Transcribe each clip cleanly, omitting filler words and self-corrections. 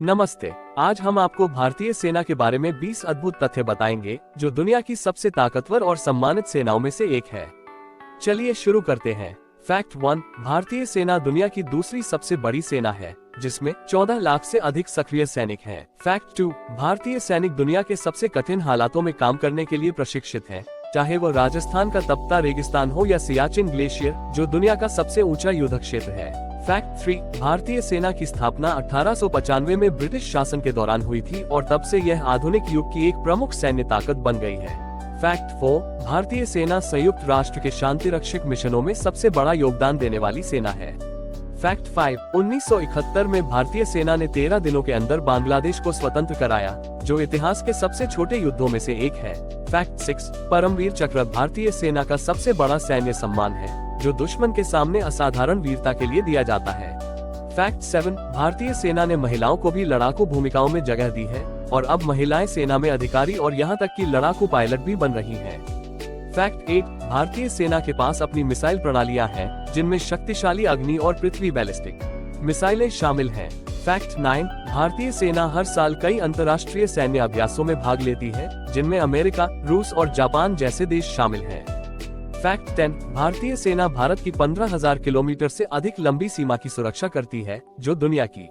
नमस्ते। आज हम आपको भारतीय सेना के बारे में 20 अद्भुत तथ्य बताएंगे जो दुनिया की सबसे ताकतवर और सम्मानित सेनाओं में से एक है। चलिए शुरू करते हैं। फैक्ट 1, भारतीय सेना दुनिया की दूसरी सबसे बड़ी सेना है, जिसमें 14 लाख से अधिक सक्रिय सैनिक हैं। फैक्ट 2, भारतीय सैनिक दुनिया के सबसे कठिन हालातों में काम करने के लिए प्रशिक्षित हैं, चाहे वो राजस्थान का तपता रेगिस्तान हो या सियाचिन ग्लेशियर, जो दुनिया का सबसे ऊंचा युद्ध क्षेत्र है। फैक्ट 3, भारतीय सेना की स्थापना 1895 में ब्रिटिश शासन के दौरान हुई थी और तब से यह आधुनिक युग की एक प्रमुख सैन्य ताकत बन गई है। फैक्ट 4, भारतीय सेना संयुक्त राष्ट्र के शांति रक्षक मिशनों में सबसे बड़ा योगदान देने वाली सेना है। फैक्ट 5, 1971 में भारतीय सेना ने 13 दिनों के अंदर बांग्लादेश को स्वतंत्र कराया, जो इतिहास के सबसे छोटे युद्धों में से एक है। फैक्ट 6, परमवीर चक्र भारतीय सेना का सबसे बड़ा सैन्य सम्मान है, जो दुश्मन के सामने असाधारण वीरता के लिए दिया जाता है। फैक्ट 7, भारतीय सेना ने महिलाओं को भी लड़ाकू भूमिकाओं में जगह दी है और अब महिलाएं सेना में अधिकारी और यहां तक कि लड़ाकू पायलट भी बन रही हैं। फैक्ट 8, भारतीय सेना के पास अपनी मिसाइल प्रणालियां हैं, जिनमें शक्तिशाली अग्नि और पृथ्वी बैलिस्टिक मिसाइलें शामिल हैं। फैक्ट 9, भारतीय सेना हर साल कई अंतर्राष्ट्रीय सैन्य अभ्यासों में भाग लेती है, जिनमें अमेरिका, रूस और जापान जैसे देश शामिल हैं। फैक्ट 10, भारतीय सेना भारत की 15,000 किलोमीटर से अधिक लंबी सीमा की सुरक्षा करती है, जो दुनिया की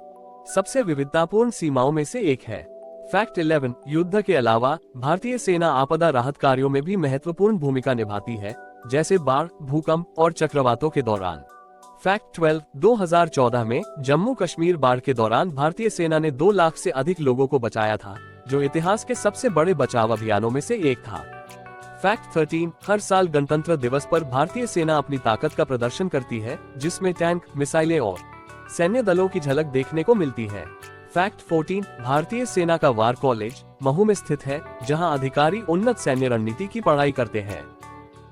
सबसे विविधतापूर्ण सीमाओं में से एक है। फैक्ट 11, युद्ध के अलावा भारतीय सेना आपदा राहत कार्यों में भी महत्वपूर्ण भूमिका निभाती है, जैसे बाढ़, भूकंप और चक्रवातों के दौरान। फैक्ट 12, 2014 में जम्मू कश्मीर बाढ़ के दौरान भारतीय सेना ने 2 लाख से अधिक लोगों को बचाया था, जो इतिहास के सबसे बड़े बचाव अभियानों में से एक था। फैक्ट 13, हर साल गणतंत्र दिवस पर भारतीय सेना अपनी ताकत का प्रदर्शन करती है, जिसमें टैंक, मिसाइलें और सैन्य दलों की झलक देखने को मिलती है। फैक्ट 14, भारतीय सेना का वार कॉलेज महू में स्थित है, जहां अधिकारी उन्नत सैन्य रणनीति की पढ़ाई करते हैं।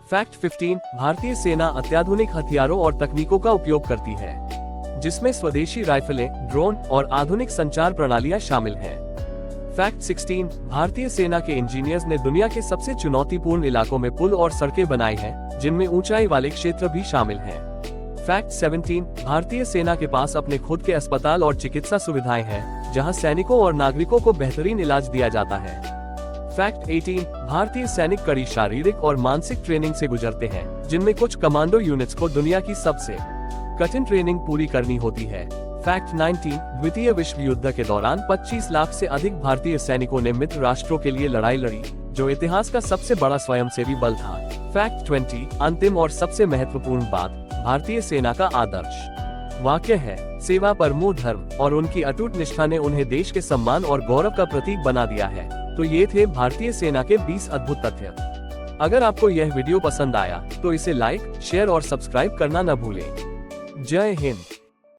फैक्ट 15, भारतीय सेना अत्याधुनिक हथियारों और तकनीकों का उपयोग करती है, जिसमें स्वदेशी राइफलें, ड्रोन और आधुनिक संचार प्रणालियां शामिल हैं। फैक्ट 16, भारतीय सेना के इंजीनियर्स ने दुनिया के सबसे चुनौतीपूर्ण इलाकों में पुल और सड़कें बनाई हैं, जिनमें ऊंचाई वाले क्षेत्र भी शामिल हैं। फैक्ट 17, भारतीय सेना के पास अपने खुद के अस्पताल और चिकित्सा सुविधाएं हैं, जहां सैनिकों और नागरिकों को बेहतरीन इलाज दिया जाता है। फैक्ट 18, भारतीय सैनिक कड़ी शारीरिक और मानसिक ट्रेनिंग से गुजरते हैं, जिनमें कुछ कमांडो यूनिट्स को दुनिया की सबसे कठिन ट्रेनिंग पूरी करनी होती है। फैक्ट 19, द्वितीय विश्व युद्ध के दौरान 25 लाख से अधिक भारतीय सैनिकों ने मित्र राष्ट्रों के लिए लड़ाई लड़ी, जो इतिहास का सबसे बड़ा स्वयंसेवी बल था। फैक्ट 20, अंतिम और सबसे महत्वपूर्ण बात, भारतीय सेना का आदर्श वाक्य है, सेवा परमो धर्म, और उनकी अटूट निष्ठा ने उन्हें देश के सम्मान और गौरव का प्रतीक बना दिया है। तो ये थे भारतीय सेना के 20 अद्भुत तथ्य। अगर आपको यह वीडियो पसंद आया तो इसे लाइक, शेयर और सब्सक्राइब करना न भूलें। जय हिंद।